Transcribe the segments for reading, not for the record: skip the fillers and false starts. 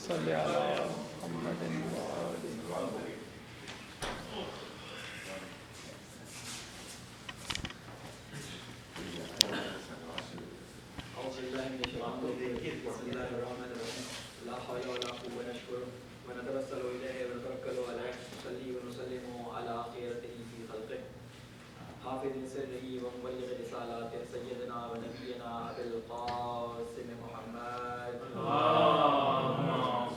صل علی محمد وآل محمد. أعوذ بالله من الشيطان الرجيم. بسم الله الرحمن الرحيم. لا حول ولا قوة إلا بالله ونتوسل إليه ونتوكل عليه ونصلي ونسلم على خيرته في خلقه حافظ سره ومبلغ رسالاته سيدنا ونبينا أبي القاسم محمد اللهم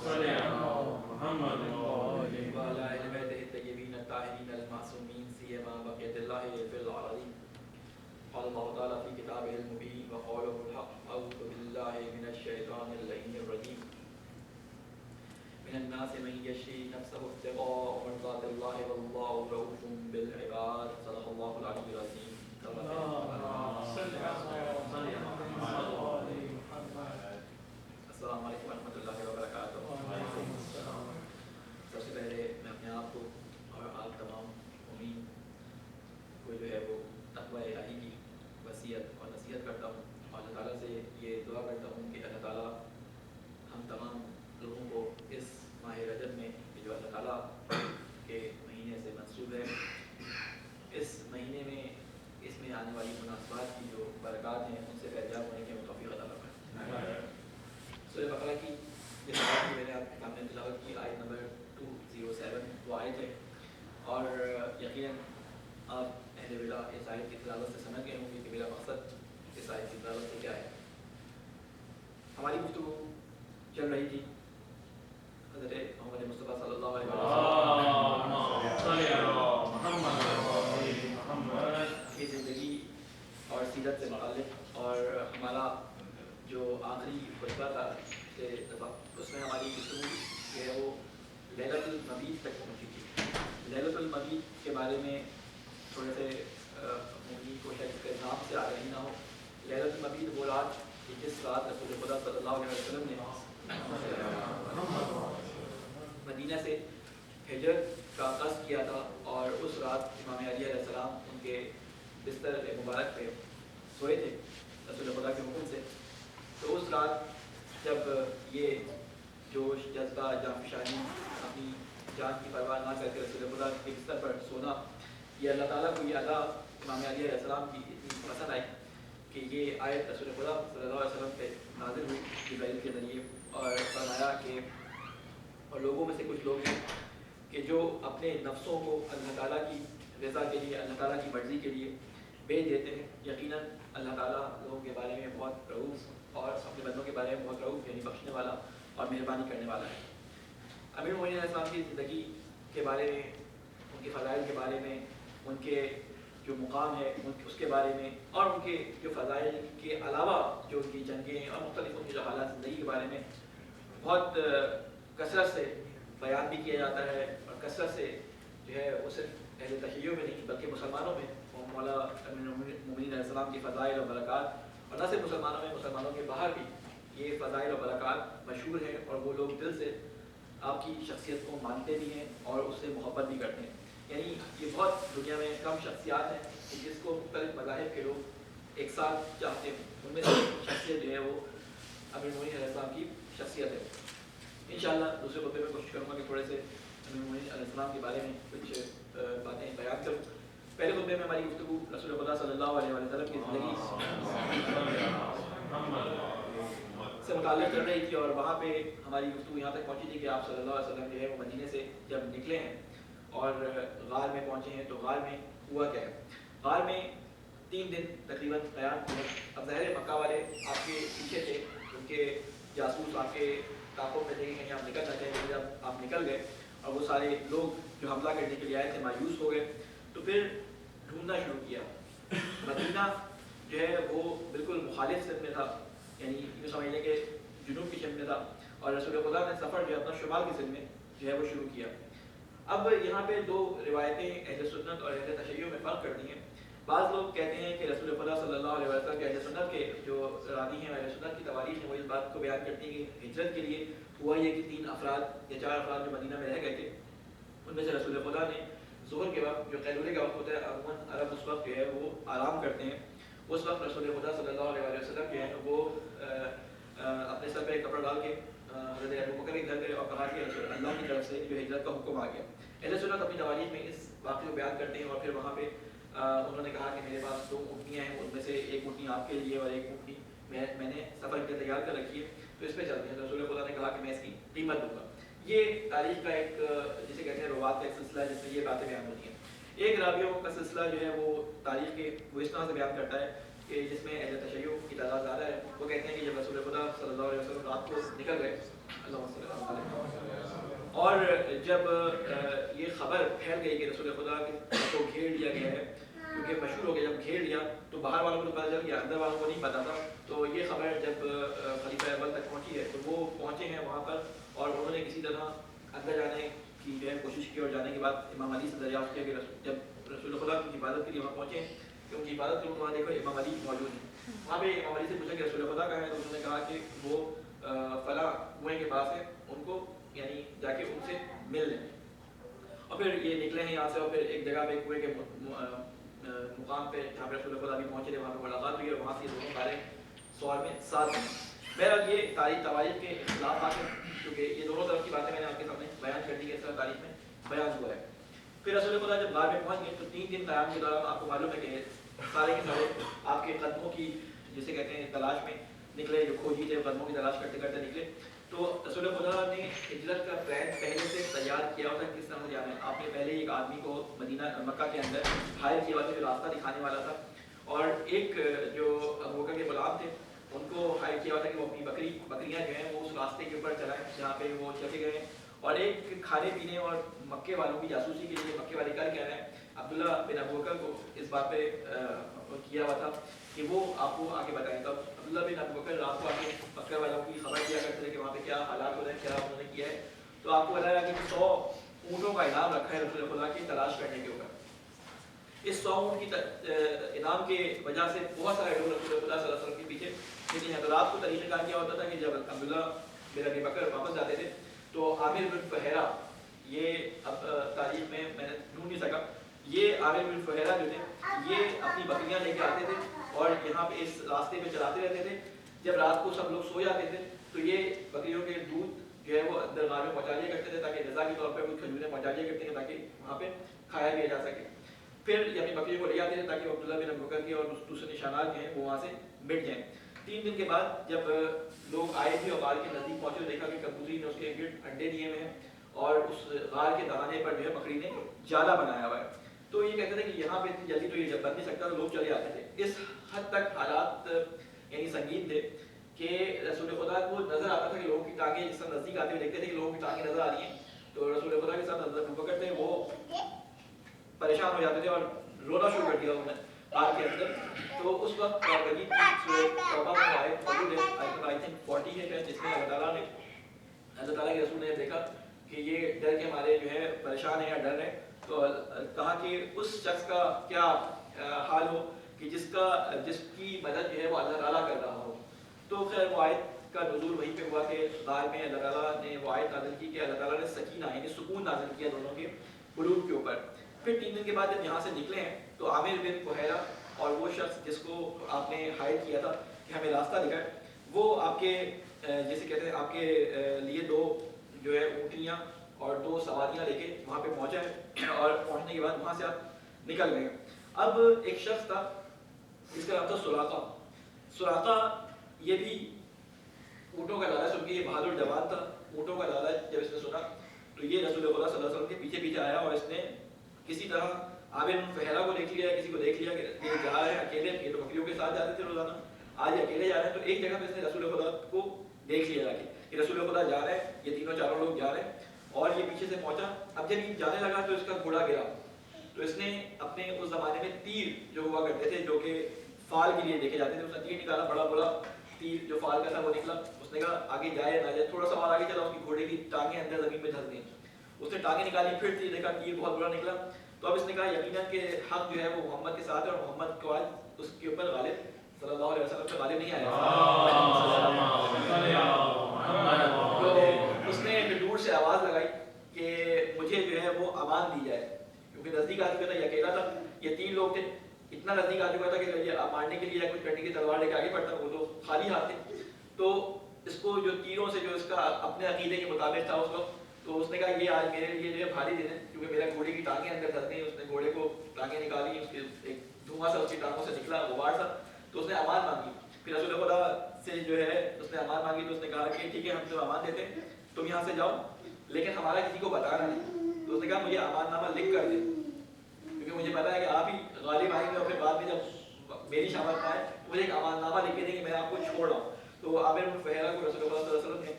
صل على محمد وعلى أهل بيته الطيبين الطاهرين المعصومين سيما بقية الله في الأراضين. قال الله تعالى في كتابه المبين وقوله الحق. أعوذ بالله من الشيطان اللعين الرجيم. من الناس من يشري نفسه ابتغاء مرضات الله والله رؤوف بالعباد. صدق الله العلي العظيم. السلام علیکم ورحمۃ اللہ وبرکاتہ. سب سے پہلے میں اپنے آپ کو اور آپ تمام مومنین کو جو ہے وہ تقوی الہی کی وصیت اور نصیحت کرتا ہوں اور اللہ تعالیٰ سے یہ دعا کرتا ہوں کہ اللہ تعالیٰ ہم تمام لوگوں کو اس ماہ رجب میں جو اللہ تعالیٰ کے مہینے سے منسوب ہے اس مہینے میں اس میں آنے والی مناسبات کی جو برکات ہیں ان سے فیضیاب ہونے کی توفیق عطا فرمائے. سورہ بقرہ کی جس آیت کی میں نے آپ کے سامنے تلاوت کی آیت نمبر 207 وہ آیت ہے اور یقیناً آپ اہل بلا اس آیت کی تلاوت سے سمجھ گئے ہوں گے کہ میرا مقصد اس آیت کی تلاوت سے کیا ہے. ہماری گفتگو چل رہی تھی حضرت محمد مصطفیٰ صلی اللہ علیہ وسلم کی زندگی اور سیرت سے متعلق اور ہمارا جو آخری خطبہ تھا اس میں ہماری گفتگو جو ہے وہ لیلۃ المبیت تک پہنچی تھی. لیلۃ المبیت کے بارے میں تھوڑے سے مومنین کو شاید کے نام سے آگاہی نہ ہو. لیلۃ المبیت وہ رات جس رات رسول خدا صلی اللہ علیہ وسلم نے مدینہ سے ہجرت کا قصد کیا تھا اور اس رات امام علی علیہ السلام ان کے بستر مبارک پہ سوئے تھے رسول خدا کے حکم سے. تو اس رات جب یہ جوش جذبہ جانفشانی اپنی جان کی پرواہ نہ کر کے رسول خدا کے بستر پر سونا یہ اللہ تعالیٰ کو یہ ادا امام علی علیہ السلام کی اتنی پسند آئی کہ یہ آیت رسول خدا صلی اللہ علیہ وسلم پہ نازل ہوئی جبرائیل کے ذریعے اور فرمایا کہ اور لوگوں میں سے کچھ لوگ ہیں کہ جو اپنے نفسوں کو اللہ تعالیٰ کی رضا کے لیے اللہ تعالیٰ کی مرضی کے لیے بیچ دیتے ہیں. یقیناً اللہ تعالیٰ لوگوں کے بارے میں بہت رؤوف اور اپنے بندوں کے بارے میں بہت رؤوف یعنی بخشنے والا اور مہربانی کرنے والا ہے. امیر المومنین علیہ السلام کی زندگی کے بارے میں ان کے فضائل کے بارے میں ان کے جو مقام ہے اس کے بارے میں اور ان کے جو فضائل کے علاوہ جو ان کی جنگیں اور مختلف ان کے جو حالات زندگی کے بارے میں بہت کثرت سے بیان بھی کیا جاتا ہے اور کثرت سے جو ہے وہ صرف اہل تشیع میں نہیں بلکہ مسلمانوں میں مولا امیر المومنین علیہ السلام کی فضائل اور برکات اور نہ صرف مسلمانوں میں مسلمانوں کے باہر بھی یہ فضائل اور برکات مشہور ہیں اور وہ لوگ دل سے آپ کی شخصیت کو مانتے بھی ہیں اور اس سے محبت بھی کرتے ہیں. یعنی یہ بہت دنیا میں کم شخصیات ہیں کہ جس کو مختلف مذاہب کے لوگ ایک ساتھ چاہتے ہیں. ان میں سے شخصیت جو ہے وہ امیر المومنین علیہ السلام کی شخصیت ہے. انشاءاللہ دوسرے خطبے میں کوشش کروں گا کہ تھوڑے سے امیر المومنین علیہ السلام کے بارے میں کچھ باتیں بیان کروں. پہلے خطبے میں ہماری گفتگو رسول خدا صلی اللہ علیہ وسلم کی زندگی سے متعلق کر رہی تھی اور وہاں پہ ہماری گفتگو یہاں تک پہنچی تھی کہ آپ صلی اللہ علیہ وسلم جو ہے وہ مدینے سے جب نکلے ہیں اور غار میں پہنچے ہیں تو غار میں ہوا کیا ہے. غار میں 3 دن تقریباً قیام کیے. اب ظاہر مکہ والے آپ کے پیچھے تھے, ان کے جاسوس آپ کے طاقوں میں تھے کہ کہیں آپ نکل نہ جائیں. جب آپ نکل گئے اور وہ سارے لوگ جو حملہ کرنے کے لیے آئے تھے مایوس ہو گئے تو پھر ڈھونڈنا شروع کیا. مدینہ جو ہے وہ بالکل مخالف سمت میں تھا, یعنی یہ سمجھ لیں کہ جنوب کی سمت میں تھا اور رسول خدا نے سفر جو ہے اپنا شمال کی سمت میں جو ہے وہ شروع کیا. اب یہاں پہ 2 روایتیں اہل سنت اور اہل تشیع میں فرق کرتی ہیں. بعض لوگ کہتے ہیں کہ رسول خدا صلی اللہ علیہ وسلم کے اہل سنت کے جو راوی ہیں اہل سنت کی تواریخ ہیں وہ اس بات کو بیان کرتی ہیں کہ ہجرت کے لیے ہوا یہ کہ 3 افراد یا 4 افراد جو مدینہ میں رہ گئے تھے ان میں سے رسول خدا نے ظہر کے وقت جو قیلولے کا وقت ہوتا ہے عموماً عرب اس وقت جو ہے وہ آرام کرتے ہیں, اس وقت رسول خدا صلی اللہ علیہ وسلم جو ہے وہ اپنے سر پہ ایک کپڑا ڈال کے حضرت ابو بکر کے گھر گئے اور کہا کہ اللہ کی طرف سے جو ہجرت کا حکم آ گیا. اہل سنت اپنی تواریخ میں اس واقعے کو بیان کرتے ہیں اور پھر وہاں پہ انہوں نے کہا کہ میرے پاس 2 اونٹنیاں ہیں, ان میں سے ایک اونٹنی آپ کے لیے اور ایک اونٹنی میں نے سفر کے تیار کر رکھی ہے, تو اس پہ چلتے ہیں. رسول خدا نے کہا کہ میں اس کی قیمت دوں گا. یہ تاریخ کا ایک جسے کہتے ہیں روات کا ایک سلسلہ ہے جس میں یہ باتیں بیان ہوتی ہیں. ایک راویوں کا سلسلہ جو ہے وہ تاریخ کے وہ اس طرح سے بیان کرتا ہے کہ جس میں اہل تشیع کی تعداد زیادہ ہے. وہ کہتے ہیں کہ جب رسول خدا صلی اللہ علیہ وسلم رات کو نکل گئے, اللہم صلی اللہ علیہ وسلم, اور جب یہ خبر پھیل گئی کہ رسول خدا کو گھیر لیا گیا ہے, کیونکہ مشہور ہو گیا, جب گھیر لیا تو باہر والوں کو پتہ چل گیا, اندر والوں کو نہیں پتا تھا. تو یہ خبر جب خلیفہ اول تک پہنچی ہے تو وہ پہنچے ہیں وہاں پر, اور انہوں نے کسی طرح اندر جانے کی جو ہے کوشش کی, اور جانے کے بعد امام علی سے دریافت کیا کہ جب رسول خدا کی حفاظت کے لیے وہاں پہنچے کہ ان کی حفاظت کروں, وہاں دیکھو امام علی موجود ہیں. وہاں پہ امام علی سے پوچھا کہ رسول خدا کہاں ہے, تو انہوں نے کہا کہ وہ فلاں کنویں کے پاس ہے, ان کو یعنی جا کے ان سے مل لیں. اور پھر یہ نکلے ہیں یہاں سے, اور پھر ایک جگہ پہ کنویں کے مقام پہ جہاں پہ رسول خدا بھی پہنچے تھے وہاں پہ ملاقات ہوئی, اور وہاں سے یہ دونوں بارے سوال میں ساتھ ہیں. بہرحال یہ تاریخ کے اختلافات ہیں, کیونکہ یہ دونوں طرف کی باتیں میں نے آپ کے سامنے بیان کر دی کہ اس طرح تاریخ میں بیان ہوا ہے. پھر رسول خدا جب غار میں پہنچ گئے تو 3 دن قیام کے دوران آپ کو معلوم ہے کہ سارے کے سارے آپ کے قدموں کی جسے کہتے ہیں تلاش میں نکلے, جو کھوجی تھے قدموں کی تلاش کرتے کرتے نکلے. تو رسول خدا نے ہجرت کا پلان پہلے سے تیار کیا ہوتا ہے کس طرح سے جانا ہے. آپ نے پہلے ایک آدمی کو مکہ کے اندر ہائر کیا ہوا تھا جو راستہ دکھانے والا تھا, اور ایک جو ابو بکر کے غلام تھے ان کو ہائر کیا ہوا تھا کہ وہ اپنی بکریاں جو ہیں وہ اس راستے کے اوپر چلائیں جہاں پہ وہ چلے گئے ہیں. اور ایک کھانے پینے اور مکے والوں کی جاسوسی کے لیے مکے والے کر کیا رہے ہیں, عبداللہ بن ابو بکر کو اس بات پہ کیا ہوا تھا کہ وہ آپ کو آگے بتائیں. تب عبداللہ بن ابو بکر رات کو آگے مکے والوں کی خبر دیا کرتے تھے کہ وہاں پہ کیا حالات ہو رہے ہیں, کیا انہوں نے کیا ہے. تو آپ کو بتایا کہ 100 اونٹوں کا انعام رکھا ہے رسول خدا کی تلاش کرنے کے اوپر. اس 100 اونٹ کی انعام کے وجہ سے بہت سارے لوگ رسول خدا صلی اللہ علیہ وسلم کے پیچھے لیکن حضرات کو طریقہ کار کیا ہوتا تھا کہ جب عبداللہ بن ابی بکر واپس جاتے تھے تو عامر بن فہیرہ, یہ اب تاریخ میں نے ڈھونڈ نہیں سکا, یہ عامر بن فہیرہ جو تھے یہ اپنی بکریاں لے کے آتے تھے اور یہاں پہ اس راستے پہ چلاتے رہتے تھے. جب رات کو سب لوگ سو جاتے تھے تو یہ بکریوں کے دودھ جو ہے وہ اندر غار میں پہنچا دیا کرتے تھے تاکہ رضا کے طور پر کچھ کھجوریں پہنچا دیا کرتے ہیں تاکہ وہاں پہ کھایا پیا جا سکے. پھر یہ اپنی بکریوں کو لے آتے تھے تاکہ عبداللہ بن ابی بکر کے اور دوسرے نشانات جو ہیں وہ وہاں سے مٹ جائیں. 3 دن کے بعد جب لوگ آئے تھے اور غار کے نزدیک پہنچے تو دیکھا کہ کبوتری نے اس کے گرد انڈے دیے ہوئے ہیں اور اس غار کے دہانے پر جو ہے بکری نے جالا بنایا ہوا ہے. تو یہ کہتے تھے کہ یہاں پہ اتنی جلدی تو یہ بن نہیں سکتا, تو لوگ چلے آتے تھے. اس حد تک حالات یعنی سنگین تھے کہ رسول خدا کو نظر آتا تھا کہ لوگوں کی ٹانگیں جس طرح نزدیک آتے ہوئے دیکھتے تھے کہ لوگوں کی ٹانگیں نظر آ رہی ہیں, تو رسول خدا کے ساتھ حضرت ابو بکر تھے وہ پریشان ہو جاتے تھے اور رونا شروع کر دیا انہوں نے غار کے اندر. تو اس وقت بڑی توبہ میں آیت موجود ہے, آئی تھنک 40 ہے, جس میں اللہ تعالیٰ کے رسول نے دیکھا کہ یہ ڈر کے مارے جو ہے پریشان ہے یا ڈر ہے, تو کہا کہ اس شخص کا کیا حال ہو کہ جس کی مدد جو ہے وہ اللہ تعالیٰ کر رہا ہو. تو خیر وہ آیت کا نزول وہیں پہ ہوا کہ غار میں اللہ تعالیٰ نے وہ آیت نازل کی کہ اللہ تعالیٰ نے سکینہ یعنی سکون نازل کیا دونوں کے قلوب کے اوپر. پھر 3 دن کے بعد جب یہاں سے نکلے ہیں تو عامر بن فہیرہ اور وہ شخص جس کو آپ نے ہائر کیا تھا کہ ہمیں راستہ دکھائے, وہ آپ کے جیسے کہتے ہیں آپ کے لیے 2 جو ہے اونٹنیاں اور 2 سواریاں لے کے وہاں پہ پہنچا ہے, اور پہنچنے کے بعد وہاں سے آپ نکل گئے. اب ایک شخص تھا جس کا نام تھا سراقہ, یہ بھی اونٹوں کا لالچ, چونکہ یہ بہادر جوان تھا, اونٹوں کا لالچ جب اس نے سنا تو یہ رسول خدا صلی اللہ علیہ وسلم کے پیچھے پیچھے آیا, اور اس نے کسی طرح عامر بن فہیرہ کو دیکھ لیا, کسی کو دیکھ لیا کہ جا رہے ہیں اکیلے, یہ تو بکریوں کے ساتھ جاتے تھے روزانہ, آج اکیلے جا رہے ہیں. تو ایک جگہ پہ اس نے رسول خدا کو دیکھ لیا کہ رسول خدا جا رہے ہیں, یہ 3-4 لوگ جا رہے ہیں, اور یہ پیچھے سے پہنچا. اب جب یہ جانے لگا تو اس کا گھوڑا گرا, تو اس نے اپنے اس زمانے میں تیر جو ہوا کرتے تھے جو کہ فال کے لیے دیکھے جاتے تھے, اس نے تیر نکالا, بڑا تیر جو فال کا تھا وہ نکلا. اس نے کہا آگے جائے نہ جائے, تھوڑا سا اور آگے چلا, اس کی گھوڑے کی ٹانگیں اندر زمین پہ دھس گئیں. اس نے ٹانگیں نکالی, پھر تیر دیکھا تیر بہت بڑا نکلا. تو اب اس نے کہا یقیناً کہ حق جو ہے وہ محمد کے ساتھ ہے, اور محمد کو آج اس کے اوپر غالب صلی اللہ علیہ وسلم پہ غالب نہیں آیا. تو اس نے دور سے آواز لگائی کہ مجھے جو ہے وہ امان دی جائے, کیونکہ نزدیک آ چکا تھا, یہ اکیلا تھا, یہ 3 لوگ تھے, اتنا نزدیک آ چکا تھا کہ یہ مارنے کے لیے یا کچھ کرنے کی تلوار لے کے آگے بڑھتا, وہ تو خالی ہاتھ تھے. تو اس کو جو تیروں سے جو اس کا اپنے عقیدے کے مطابق تھا اس وقت، تو اس نے کہا یہ آج میرے لیے جو ہے بھاری دن ہے، کیونکہ میرا گھوڑے کی ٹانگیں اندر دھس گئی. اس نے گھوڑے کو ٹانگیں نکالی، اس کے ایک دھواں سا اس کی ٹانگوں سے نکلا، غبار سا. تو اس نے امان مانگی. پھر رسول خدا سے جو ہے اس نے امان مانگی، تو اس نے کہا کہ ٹھیک ہے ہم تو امان دیتے ہیں، تم یہاں سے جاؤ لیکن ہمارا کسی کو بتانا نہیں. تو اس نے کہا مجھے امان نامہ لکھ کر دے، کیونکہ مجھے پتا ہے کہ آپ ہی غالب آئیں گے اور پھر بعد میں جب میری شامت آئے مجھے ایک امان نامہ لکھ کے دیں کہ میں آپ کو چھوڑ رہا ہوں. تو عامر بن فہیرہ کو رسول اللہ صلی اللہ علیہ وسلم نے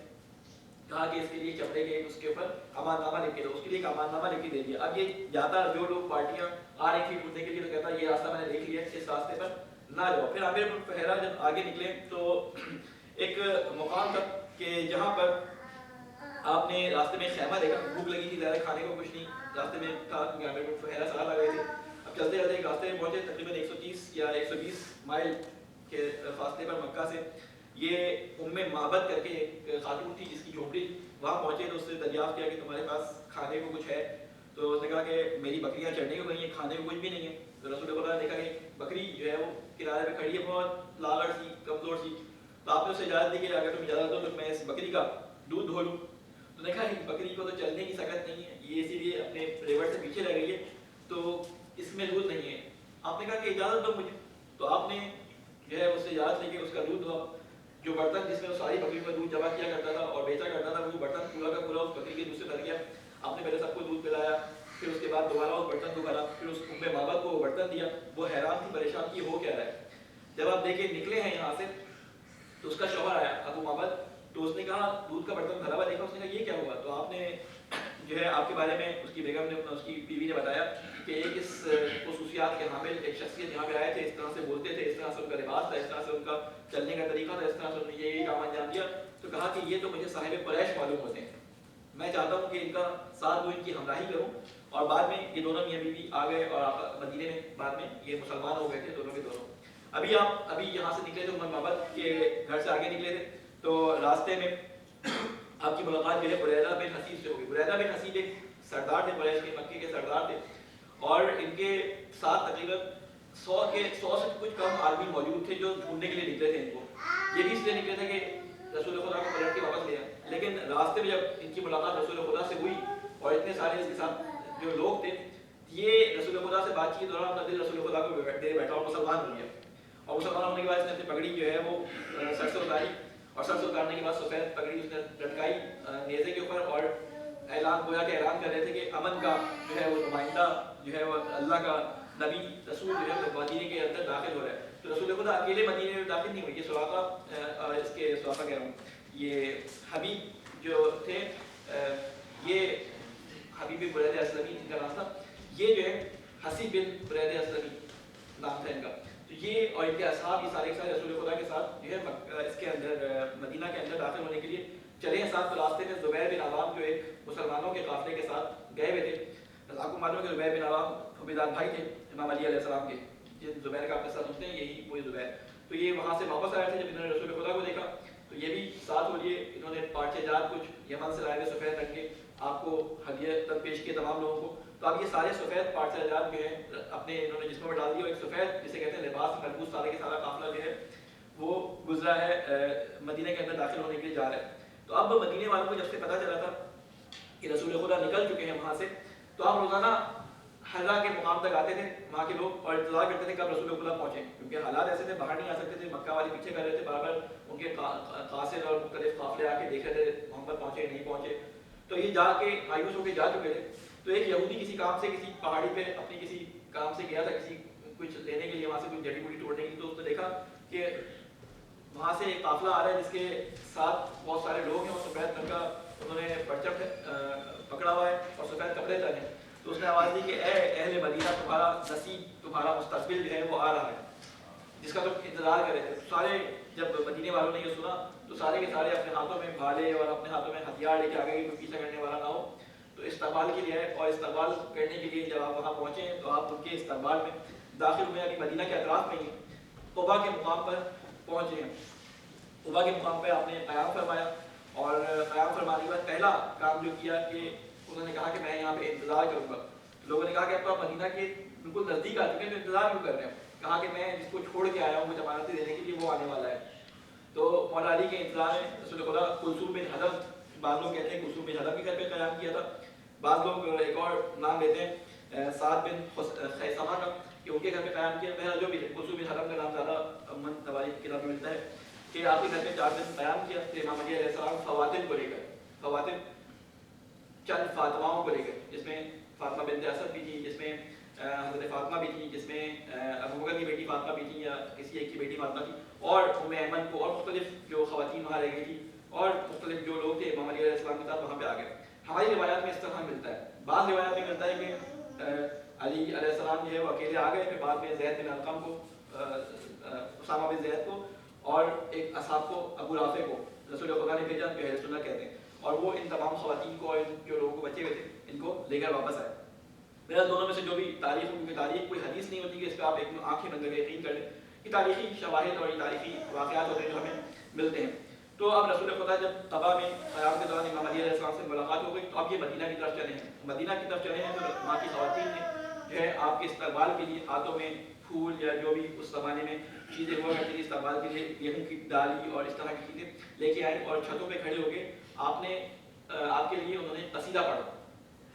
کہا کہ اس کے لیے چمڑے کے اس کے اوپر امان نامہ لکھ کے دو. اس کے لیے ایک امان نامہ لکھ کے دے دیا. اب یہ جاتا جو لوگ پارٹیاں آ رہی تھی ڈھونڈنے کے لیے تو کہتا یہ راستہ میں نے دیکھ لیا، اس راستے پر نہ جاؤ. پھر عامر بن فہیرہ جب آگے نکلے تو ایک مقام تک کہ جہاں پر آپ نے راستے میں خیمہ دیکھا. بھوک لگی تھی، زیادہ کھانے کو کچھ نہیں راستے میں تھا کیونکہ عامر بن فہیرہ سال آ گئے تھے. اب چلتے چلتے ایک راستے میں پہنچے تقریباً 130 یا 120 مائل کے فاصلے پر مکہ سے. یہ معبد کر کے ایک خاتون تھی جس کی جھونپڑی، وہاں پہنچے تو اس سے دریافت کیا کہ تمہارے پاس کھانے کو کچھ ہے؟ تو اس نے کہا کہ میری بکریاں چڑھنے کو گئی ہیں، کھانے کو کچھ بھی نہیں ہے. تو رسول اللہ نے دیکھا کہ بکری جو ہے وہ کنارے پہ کھڑی ہے، بہت لاغر سی، کمزور سی. تو آپ نے اسے اجازت دی کہ اگر تم اجازت دو تو میں اس بکری کا دودھ دھو لوں. تو دیکھا کہ بکری کو تو چلنے کی سکت نہیں ہے، یہ اسی لیے اپنے ریوڑ سے پیچھے رہ گئی ہے، تو اس میں دودھ نہیں ہے. آپ نے کہا کہ اجازت دو مجھے. تو آپ نے جو ہے اس سے اجازت لے کے اس کا دودھ دھوا. جو برتن جس میں وہ ساری بکری کا دودھ جمع کیا کرتا تھا اور بیچا کرتا تھا، وہ برتن پورا کا پورا اس بکری کے دودھ سے بھر گیا. آپ نے پہلے سب کو دودھ پلایا، پھر اس کے بعد دوبارہ اس برتن کو بھرا، پھر اس معبد کو وہ برتن دیا. وہ حیران تھی، پریشان کی ہو کیا رہا ہے. جب آپ دیکھے نکلے ہیں یہاں سے تو اس کا شوہر آیا ابو معبد. تو اس نے کہا دودھ کا برتن بھرا ہوا دیکھا. اس نے کہا یہ کیا ہوا؟ تو آپ نے جو ہے آپ کے بارے میں اس کی بیگم نے، اس کی بیوی نے بتایا کہ ایک اس خصوصیات کے حامل ایک شخصیت یہاں پہ آئے تھے، اس طرح سے بولتے تھے، اس طرح سے ان کا لباس تھا، اس طرح سے ان کا چلنے کا طریقہ تھا، اس طرح سے انہوں نے یہ کام انجام دیا. تو کہا کہ یہ تو مجھے صاحب قریش معلوم ہوتے ہیں، میں چاہتا ہوں کہ ان کا ساتھ دوں، ان کی ہمراہی کروں. اور بعد میں یہ دونوں میاں بیوی آ گئے اور مدینے میں بعد میں یہ مسلمان ہو گئے تھے دونوں کے دونوں. ابھی یہاں سے نکلے تھے، معبد کے گھر سے آگے نکلے تھے تو راستے میں آپ کی ملاقات جو ہے بریدہ بن حسیب سے ہوگی. بریدہ بن حسیب ایک سردار تھے، قریش کے مکے کے سردار تھے، اور ان کے ساتھ تقریباً 100 سے کچھ کم آدمی موجود تھے جو ڈھونڈنے کے لیے نکلے تھے ان کو. یہ بھی اس لیے نکلے تھے کہ رسول خدا کو پلٹ کے واپس لے آئے. لیکن راستے میں جب ان کی ملاقات رسول خدا سے ہوئی اور اتنے سارے اس کے ساتھ جو لوگ تھے، یہ رسول خدا سے بات چیت دوران اپنا دل رسول خدا کو دے بیٹھا اور مسلمان ہو گیا. اور مسلمان ہونے کے بعد اس نے اپنی پگڑی جو ہے وہ سر سے اتاری، اور سر سے اتارنے کے بعد سفید پگڑی اس نے لٹکائی نیزے کے اوپر، اور اعلان گویا کہ اعلان کر رہے تھے کہ امن کا جو ہے وہ نمائندہ جو ہے وہ اللہ کا نبی رسول جو ہے وہ مدینے کے اندر داخل ہو رہا ہے. تو رسول خدا اکیلے مدینے میں داخل نہیں ہوئی. یہ سراقہ، اس کے سراقہ کہہ رہا ہوں، یہ حبیب جو تھے، یہ حبیب بن برید اسلمی ان کا نام تھا. یہ جو ہے حسیب بن برید اسلمی نام تھا ان کا. تو یہ اور ان کے اصحاب یہ سارے رسول خدا کے ساتھ جو ہے اس کے اندر مدینہ کے اندر داخل ہونے کے لیے چلے ہیں ساتھ. تو راستے میں زبیر بن عوام جو ایک مسلمانوں کے قافلے کے ساتھ گئے ہوئے تھے. آپ کو معلوم ہے کہ زبیر بن عوام حبیدان بھائی تھے امام علی علیہ السلام کے، جن زبیر کا آپ قصہ سنتے ہیں یہی وہی زبیر. تو یہ وہاں سے واپس آئے تھے. جب انہوں نے رسول خدا کو دیکھا تو یہ بھی ساتھ ہو لیے. انہوں نے پارچے جات کچھ یمن سے لائے ہوئے سفید رنگ کے آپ کو ہدیہ تک پیش کیے تمام لوگوں کو. تو اب یہ سارے سفید پارچے جات جو ہیں اپنے انہوں نے جسموں میں ڈال دیا. ایک سفید جسے کہتے ہیں لباس ملبوس سارے کے سارا قافلہ جو ہے وہ گزرا ہے مدینے کے اندر داخل ہونے کے لیے جا رہا ہے. تو اب مدینے والوں کو جب سے پتہ چلا تھا کہ رسول خدا نکل چکے ہیں وہاں سے، تو آپ روزانہ حرا کے مقام تک آتے تھے وہاں کے لوگ اور انتظار کرتے تھے کب رسول خدا پہنچے، کیونکہ حالات ایسے تھے باہر نہیں آ سکتے تھے. مکہ والے پیچھے کر رہے تھے، بار بار ان کے قاصد اور مختلف قافلے آ کے دیکھ رہے تھے محمد پہنچے نہیں پہنچے. تو یہ جا کے مایوس ہو کے جا چکے تھے. تو ایک یہودی کسی کام سے کسی پہاڑی پہ اپنی کسی کام سے گیا تھا، کسی کچھ لینے کے لیے وہاں سے کچھ جڑی بوٹی توڑنے کے لیے. تو اس نے دیکھا کہ وہاں سے ایک قافلہ آ رہا ہے جس کے ساتھ بہت سارے لوگ ہیں اور سفید رنگ کا انہوں نے پرچم پکڑا ہوا ہے اور سفید کپڑے پہنے. تو اس نے آواز دی کہ اے اہل مدینہ، تمہارا نصیب، تمہارا مستقبل جو ہے وہ آ رہا ہے، جس کا تم انتظار کر رہے تھے. سارے جب مدینے والوں نے یہ سنا تو سارے کے سارے اپنے ہاتھوں میں بھالے اور اپنے ہاتھوں میں ہتھیار لے کے آ گئے کہ کوئی پیچھا کرنے والا نہ ہو. تو استقبال کے لیے ہے، اور استقبال کرنے کے لیے جب آپ وہاں پہنچے ہیں تو آپ ان کے استقبال میں داخل ہوئے. ابھی مدینہ کے اطراف میں ہی قبا کے مقام پر پہنچے ہیں. قبا کے مقام پہ آپ نے قیام فرمایا، اور قیام فرمانے کے بعد پہلا کام جو کیا کہ انہوں نے کہا کہ میں یہاں پہ انتظار کروں گا. لوگوں نے کہا کہ اب تو آپ مدینہ کے بالکل نزدیک آ چکے ہیں تو انتظار کیوں کر رہے ہیں؟ کہا کہ میں جس کو چھوڑ کے آیا ہوں مجھے امانتیں دینے کے لیے وہ آنے والا ہے. تو مولا علی کے انتظار میں رسول خدا کلثوم بن حضم، بعض لوگ کہتے ہیں کلثوم بن حضم کے گھر پہ قیام کیا تھا، بعض لوگ ایک اور نام لیتے ہیں سعد بن خیثمہ کا کہ ان کے گھر پہ قیام کیا. بہرحال جو بھی کلثوم بن حضم کا نام زیادہ من تواریخ کی کتاب میں ملتا ہے کہ آپ کے گھر پہ 4 دن قیام کیا. پھر امام علی علیہ السلام خواتین کو لے کر، خواتین چند فاطماؤں کو لے کر، جس میں فاطمہ بنت اسد بھی تھی، جس میں حضرت فاطمہ بھی تھی، جس میں ابو بکر کی بیٹی فاطمہ بھی تھی یا کسی ایک کی بیٹی فاطمہ تھی، اور ام ایمن کو، اور مختلف جو خواتین وہاں رہ گئی تھی اور مختلف جو لوگ تھے امام علی علیہ السلام کے ساتھ وہاں پہ آ گئے. ہماری روایات میں اس طرح ملتا ہے. بعض روایات میں ملتا ہے کہ علی علیہ السلام جو ہے وہ اکیلے آ گئے، پھر بعد میں زید بن ارقم کو، اسامہ بن زید کو اور ایک اصحاب کو، ابو رافع کو رسول خدا نے بھیجا، جو اہل سنت کہتے ہیں، اور وہ ان تمام خواتین کو اور جو لوگوں کو بچے ہوئے تھے ان کو لے کر واپس آئے. میرا دونوں میں سے جو بھی تاریخ، کیونکہ تاریخ کوئی حدیث نہیں ہوتی کہ اس پہ آپ ایک آنکھیں بند کر کے یقین کر لیں، یہ تاریخی شواہد اور یہ تاریخی واقعات ہوتے ہیں جو ہمیں ملتے ہیں. تو اب رسول خدا جب طبا میں قیام کے دوران امام علی علیہ السلام سے ملاقات ہو گئی تو اب یہ مدینہ کی طرف چلے ہیں. مدینہ کی طرف چلے ہیں تو وہاں کی خواتین نے جو ہے آپ کے استقبال کے لیے ہاتھوں میں پھول یا جو بھی اس زمانے میں چیزیں ہوا کرتی تھی استقبال کے لیے، گیہوں کی ڈالی اور اس طرح کی چیزیں لے کے آئے اور چھتوں پہ کھڑے ہو کے آپ کے لیے انہوں نے قصیدہ پڑھا،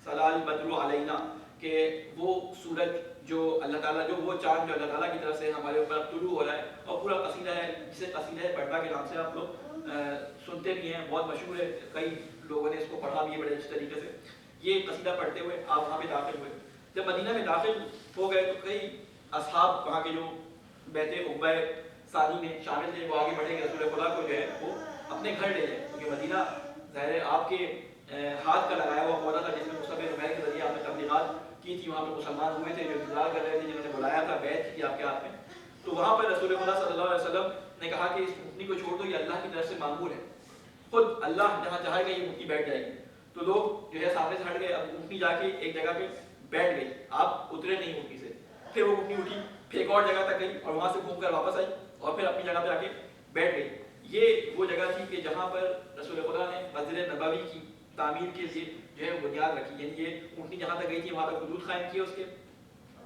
صلی البدر علینا، کہ وہ سورج جو اللہ تعالیٰ، جو وہ چاند جو اللہ تعالیٰ کی طرف سے ہمارے اوپر طلوع ہو رہا ہے، اور پورا قصیدہ ہے جسے قصیدہ پڑھا کے نام سے آپ لوگ سنتے بھی ہیں، بہت مشہور ہے، کئی لوگوں نے اس کو پڑھا بھی ہے بڑے اچھے طریقے سے. یہ قصیدہ پڑھتے ہوئے آپ وہاں پہ داخل ہوئے. جب مدینہ میں داخل ہو گئے تو کئی اصحاب وہاں کے جو بیت عقبہ ثانی میں شامل تھے وہ آگے بڑھے کہ رسول خدا کو جو ہے وہ اپنے گھر لے جائیں، کیونکہ مدینہ ظاہر ہے آپ کے ہاتھ کا لگایا ہوا پودا تھا جس میں مصعب بن عمیر کے ذریعے آپ نے تبلیغات کی تھی، وہاں پہ مسلمان ہوئے تھے جو انتظار کر رہے تھے، جنہوں نے بلایا تھا، بیعت کی آپ کے ہاتھ میں. تو وہاں پر رسول خدا صلی اللہ علیہ وسلم نے کہا کہ اس اونٹنی کو چھوڑ دو، یہ اللہ کی طرف سے معمول ہے، خود اللہ جہاں چاہے گا یہ اونٹنی بیٹھ جائے گی. تو لوگ جو ہے سامنے سے ہٹ گئے. اب اونٹنی جا کے ایک جگہ پہ بیٹھ گئی، آپ اترے نہیں اونٹنی سے. پھر وہ اونٹنی اٹھی، پھر ایک اور جگہ تک گئی اور وہاں سے گھوم کر واپس آئی اور پھر اپنی جگہ پہ آ کے بیٹھ گئی. یہ وہ جگہ تھی کہ جہاں پر رسول خدا نے مسجد نبوی کی تعمیر کے لیے جو ہے بنیاد رکھی، یعنی یہ اونٹنی جہاں تک گئی تھی وہاں تک حدود قائم کیے اس کے،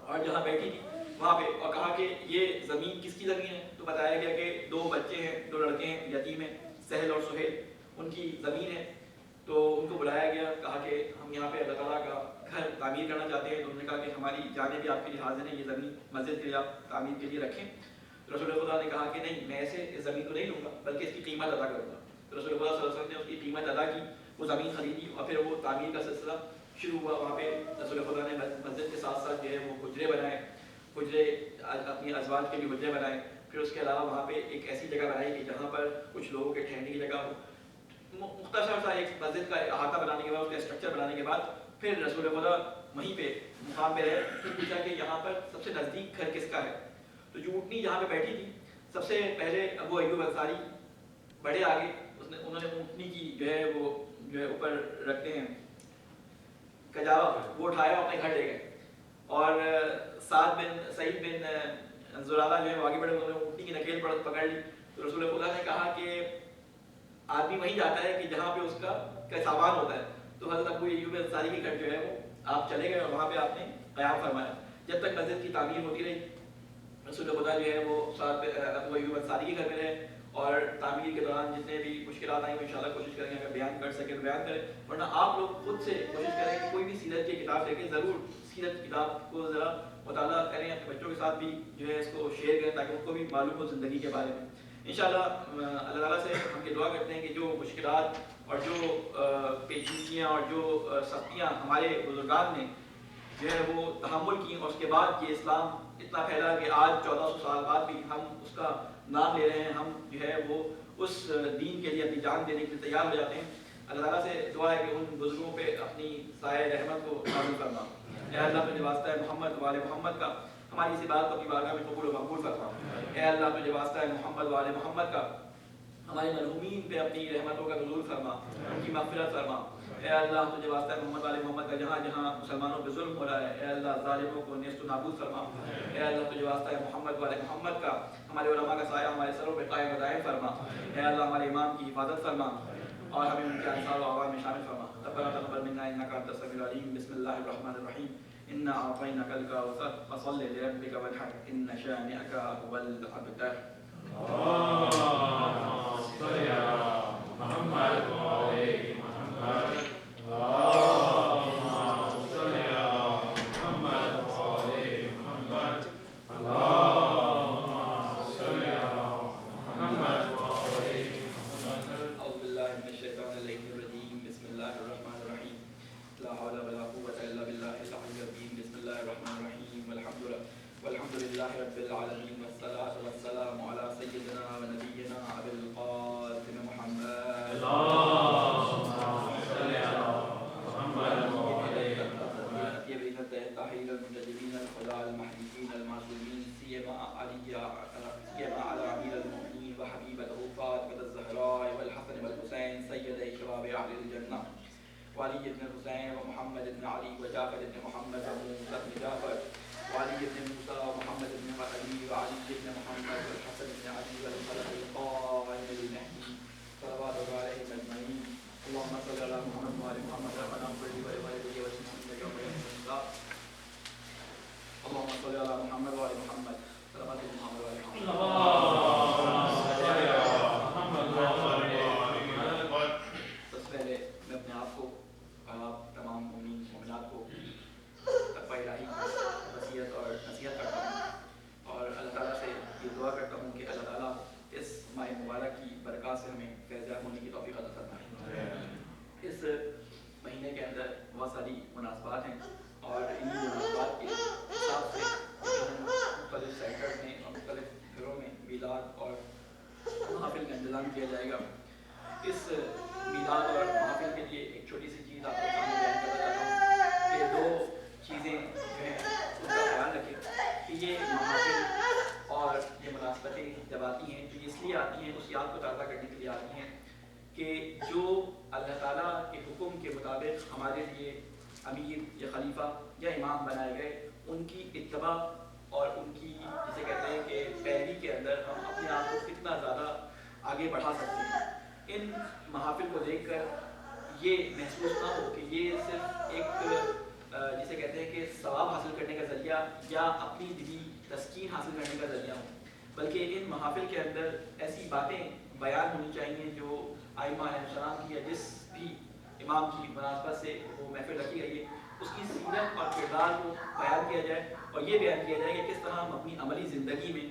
اور جہاں بیٹھی تھی وہاں پہ، اور کہا کہ یہ زمین کس کی زمین ہے؟ تو بتایا گیا کہ 2 بچے ہیں، 2 لڑکے ہیں، یتیم ہیں، سہل اور سہیل، ان کی زمین ہے. تو ان کو بلایا گیا، کہا کہ ہم یہاں پہ اللہ تعالیٰ کا گھر تعمیر کرنا چاہتے ہیں. تو انہوں نے کہا کہ ہماری جانیں بھی آپ کے لیے حاضر ہیں، یہ زمین مسجد کے لیے آپ تعمیر کے لیے رکھیں. تو رسول خدا نے کہا کہ نہیں، میں ایسے اس زمین کو نہیں لوں گا بلکہ اس کی قیمت ادا کروں گا. تو رسول خدا صلی اللہ علیہ وسلم نے اس کی قیمت ادا کی، وہ زمین خریدی اور پھر وہ تعمیر کا سلسلہ شروع ہوا. وہاں پہ رسول خدا نے مسجد کے ساتھ ساتھ جو ہے وہ حجرے بنائے، حجرے اپنی ازواج کے بھی حجرے بنائے. پھر اس کے علاوہ وہاں پہ ایک ایسی جگہ بنائی کہ جہاں پر کچھ لوگوں کے ٹھہرنے کی جگہ ہو. مختصر سا ایک مسجد کا احاطہ بنانے کے بعد، اس کا اسٹرکچر بنانے کے بعد پھر رسول خدا وہیں پہ مقام پہ رہے. پھر پوچھا کہ یہاں پر سب سے نزدیک گھر کس کا ہے؟ تو جو اونٹنی جہاں پہ بیٹھی تھی سب سے پہلے ابو ایوب انصاری بڑے آگے، انہوں نے اونٹنی کی جو ہے وہ جو ہے اوپر رکھتے ہیں کجاوا، وہ اٹھایا اپنے گھر لے گئے. اور سعید بن زرارہ جو ہے وہ آگے بڑھے، انہوں نے اونٹنی کی نکیل پکڑ لی. تو رسول خدا نے کہا کہ آدمی وہیں جاتا ہے کہ جہاں پہ اس کا سامان ہوتا ہے. تو حضرت ابو ایوب انصاری کے گھر جو ہے وہ آپ چلے گئے اور وہاں پہ آپ نے قیام فرمایا جب تک مسجد کی تعمیر ہوتی رہی. رسول خدا جو ہے وہ ابو ایوب انصاری کے گھر میں رہے اور تعمیر کے دوران جتنے بھی مشکلات آئیں وہ انشاءاللہ کوشش کریں گے اگر بیان کر سکے تو بیان کریں، ورنہ آپ لوگ خود سے کوشش کریں کہ کوئی بھی سیرت کی کتاب لے کے ضرور سیرت کی کتاب کو ذرا مطالعہ کریں، اپنے بچوں کے ساتھ بھی جو ہے اس کو شیئر کریں تاکہ ان کو بھی معلوم ہو زندگی کے بارے میں. انشاءاللہ اللہ تعالیٰ سے ہم یہ دعا کرتے ہیں کہ جو مشکلات اور جو پیچیدگیاں اور جو سختیاں ہمارے بزرگان نے جو ہے وہ تحمل کی، اور اس کے بعد یہ اسلام اتنا پھیلا کہ آج 1400 سال بعد بھی ہم اس کا نام لے رہے ہیں، ہم جو ہے وہ اس دین کے لیے اپنی جان دینے کے لیے تیار ہو جاتے ہیں. اللہ تعالیٰ سے دعا ہے کہ ان بزرگوں پہ اپنی سایہ رحمت کو نازل فرما. اے اللہ تجھے واسطہ ہے محمد وآل محمد کا ہماری اسی بات کو اپنی بارگاہ میں قبول و مقبول فرما. اے اللہ تجھے واسطہ ہے محمد وآل محمد کا ہمارے مرحومین پہ اپنی رحمتوں کا نزول فرما، ان کی مغفرت فرما. اے اللہ تجھے واسطہ ہے محمد وآل محمد کا جہاں جہاں مسلمانوں پہ ظلم ہو رہا ہے اے اللہ ظالموں کو نیست و نابود فرما. اے اللہ تجھے واسطہ ہے محمد وآل محمد کا ہمارے علماء کا سایہ ہمارے سروں پہ قائم و دائم فرما. اے اللہ ہمارے امام کی حفاظت فرما اور ہمیں ان کے انصار و اعوان میں شامل فرما. ربنا تقبل منا انك انت السميع العليم. بسم الله الرحمن الرحيم. انا اعطيناك الكوثر فصل لربك وانحر ان شانئك هو الابتر. صل على محمد وآل محمد والحمد لله رب العالمين والصلاة والسلام على سيدنا ونبينا أبي القاسم محمد اللهم صل على محمد بين التحرير المنتجبين الخلاء المحدثين المعصومين سيما على أمير المؤمنين وحبيبته فاطمة الزهراء والحسن والحسين سيدي شباب أهل الجنة وعلي بن الحسين ومحمد بن علي وجعفر بن محمد وموسى بن جعفر وعلي بن موسى ومحمد بن علي وعلي بن محمد والحسن بن علي والخلف القائم بالمهدي صلوات الله عليهم اجمعين. اللهم صل على محمد وعلى محمد ربنا اغفر لي ولوالدي وللمؤمنين يوم يقوم الحساب. اللهم صل على محمد وعلى محمد صلوات محمد وعلى محمد. اللهم صل على محمد وعلى محمد. سب سے پہلے میں اپنے آپ کو اور آپ تمام مومنین مومنات کو تقوی الہی وصیت اور نصیحت کرتا ہوں اور اللہ تعالیٰ سے یہ دعا کرتا ہوں کہ اللہ تعالیٰ اس ماہ مبارک کی برکات سے ہمیں فیضیاب ہونے کی توفیق عطا فرمائے. اس مہینے کے اندر بہت ساری مناسبات ہیں اور انہی مناسبات کے حساب سے مختلف سینٹر میں اور مختلف گھروں میں میلاد اور محافل کا انتظام کیا جائے گا. اس میلاد اور محافل کے لیے ایک چھوٹی سی چیز آپ کے سامنے بیان کرنا چاہتا ہوں کہ دو چیزیں جو ہیں ان کا خیال رکھیں کہ یہ محافل اور یہ مناسبتیں جب آتی ہیں تو یہ اس لیے آتی ہیں اس یاد کو تازہ کرنے کے لیے آتی ہیں کہ جو اللہ تعالیٰ کے حکم کے مطابق ہمارے لیے امیر یا خلیفہ یا امام بنائے گئے ان کی اتباع اور ان کی جسے کہتے ہیں کہ پیروی کے اندر ہم اپنے آپ کو کتنا زیادہ آگے بڑھا سکتے ہیں. ان محافل کو دیکھ کر یہ محسوس نہ ہو کہ یہ صرف ایک جسے کہتے ہیں کہ ثواب حاصل کرنے کا ذریعہ یا اپنی دلی تسکین حاصل کرنے کا ذریعہ ہوں، بلکہ ان محافل کے اندر ایسی باتیں بیان ہونی چاہیے جو ائمہ علیہ السلام کی یا جس بھی امام کی مناسبت سے وہ محفل رکھی گئی ہے اس کی سیرت اور کردار کو بیان کیا جائے اور یہ بیان کیا جائے کہ کس طرح ہم اپنی عملی زندگی میں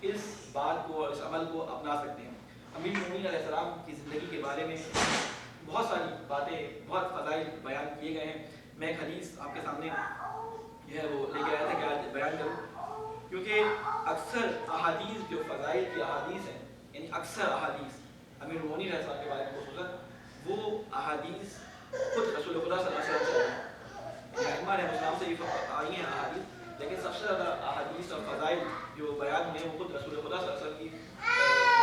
اس بات کو اور اس عمل کو اپنا سکتے ہیں. امیر المومنین علیہ السلام کی زندگی کے بارے میں بہت ساری باتیں بہت فضائل بیان کیے گئے ہیں. میں ایک حدیث آپ کے سامنے جو ہے وہ لے کے آیا تھا کہ آج بیان کروں کیونکہ اکثر احادیث جو فضائل کی احادیث ہیں یعنی اکثر احادیث امیر المومنین علیہ السلام کے بارے میں خصوصاً وہ احادیث خود رسول خدا صلی اللہ علیہ وسلم سے یعنی ائمہ علیہ السلام سے بھی آئی ہیں احادیث لیکن سب سے زیادہ احادیث اور فضائل جو بیان ہوئے ہیں وہ خود رسول خدا صلی اللہ علیہ وسلم کی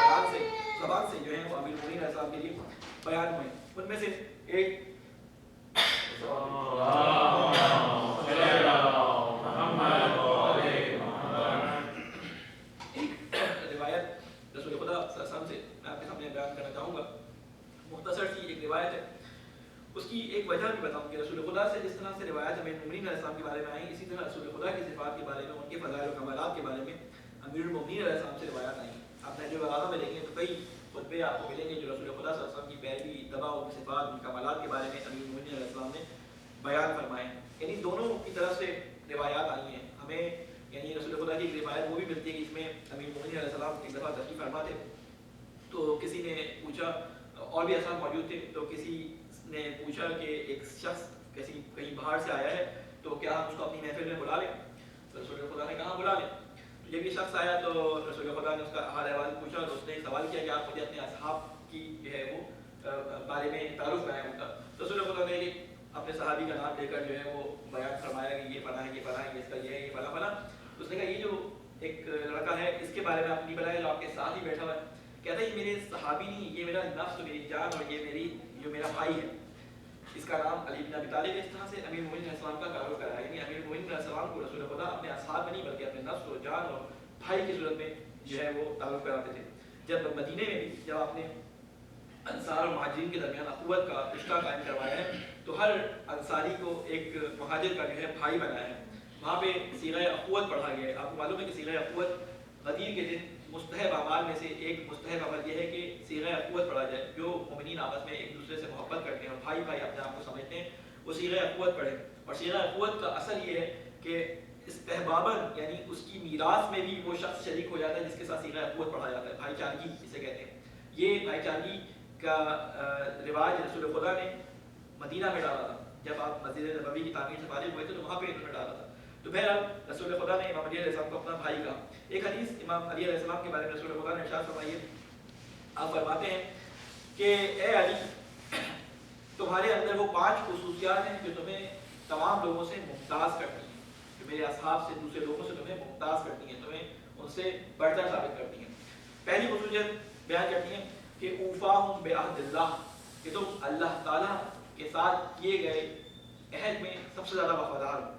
بیان سے زبان سے جو ہے وہ امیر المومنین علیہ السلام کے لیے بیان ہوئے. ان میں سے ایک روایت رسول خدا صلی اللہ علیہ وسلم سے میں آپ کے سامنے بیان کرنا چاہوں گا. مختصر سی ایک روایت ہے. اس کی ایک وجہ بھی بتاؤں کہ رسول خدا سے جس طرح سے روایت امیر المومنین علیہ السلام کے بارے میں آئی اسی طرح رسول خدا کی صفات کے بارے میں ان کے فضائل و کمالات کے بارے میں امیر المومنین علیہ السلام سے روایت آئی. آپ نہج البلاغہ میں دیکھیں تو کئی خطبے آپ کو ملیں گے جو رسول خدا صلی اللہ علیہ وسلم کی پیروی اتباع ان کی صفات ان کمالات کے بارے میں امیر المومنین علیہ السلام نے بیان فرمائے. یعنی دونوں کی طرف سے روایات آئی ہیں. ہمیں یعنی رسول خدا کی ایک روایت وہ بھی ملتی ہے کہ اس میں امیر المومنین علیہ السلام ایک دفعہ تشریف فرما تھے تو کسی نے پوچھا اور بھی اصحاب موجود تھے تو کسی نے پوچھا کہ ایک شخص کہیں باہر سے آیا ہے تو کیا ہم اس کو اپنی محفل میں بلا لیں؟ تو رسول خدا نے کہا بلا لیں. جب یہ شخص آیا تو رسول خدا نے اس کا حال احوال پوچھا تو اس نے سوال کیا کہ آپ مجھے اپنے اصحاب کی جو ہے وہ بارے میں تعارف کرائیں ان کا. رسول خدا نے اپنے صحابی کا نام لے کر جو ہے وہ بیان فرمایا کہ یہ فلاں ہے یہ فلاں ہے اس کا یہ ہے یہ فلاں فلاں. اس نے کہا یہ جو ایک لڑکا ہے اس کے بارے میں آپ نہیں بتایا جو آپ کے ساتھ ہی بیٹھا ہوا ہے. کہتا ہے یہ میرے صحابی نہیں یہ میرا نفس میری جان اور یہ جو میرا بھائی ہے. اس کا نام علی بن ابی طالب. اس طرح سے امیر المومنین علیہ السلام کا تعارف کرایا. یعنی امیر المومنین علیہ السلام کو رسول خدا اپنے اصحاب میں نہیں بلکہ اپنے نفس و جان اور بھائی کی صورت میں جو ہے وہ تعارف کراتے تھے. جب مدینے میں بھی جب آپ نے انصار اور مہاجرین کے درمیان اخوت کا رشتہ قائم کروایا ہے تو ہر انصاری کو ایک مہاجر کا جو ہے بھائی بنایا ہے. وہاں پہ صیغہ اخوت پڑھا گیا ہے. آپ کو معلوم ہے کہ صیغہ اخوت غدیر کے دن مستحب اعمال میں سے ایک مستحب عمل یہ ہے کہ صیغہ اخوت پڑھا جائے. جو مومنین آپس میں ایک دوسرے سے محبت کرتے ہیں اور بھائی بھائی اپنے آپ کو سمجھتے ہیں وہ صیغہ اخوت پڑھیں. اور صیغہ اخوت کا اثر یہ ہے کہ استحباباً یعنی اس کی میراث میں بھی وہ شخص شریک ہو جاتا ہے جس کے ساتھ صیغہ اخوت پڑھا جاتا ہے. بھائی چارگی جسے کہتے ہیں. یہ بھائی چارگی کا رواج رسول خدا نے مدینہ میں ڈالا تھا. جب آپ مسجد نبوی کی تعمیر سے فارغ ہوئے تھے تو وہاں پہ انہوں نے ڈالا تھا. تو بہرحال رسول خدا نے امام علی علیہ السلام کو اپنا بھائی کہا. ایک حدیث امام علی علیہ السلام کے بارے میں رسول خدا نے ارشاد فرمائی. آپ فرماتے ہیں کہ اے علی تمہارے اندر وہ 5 خصوصیات ہیں جو تمہیں تمام لوگوں سے ممتاز کرتی ہیں, جو میرے اصحاب سے دوسرے لوگوں سے تمہیں ممتاز کرتی ہیں, تمہیں ان سے برتر ثابت کرتی ہیں. پہلی خصوصیت بیان کرتی ہیں کہ اوفاہم بعہد اللہ, کہ تم اللہ تعالیٰ کے ساتھ کیے گئے عہد میں سب سے زیادہ وفادار ہو.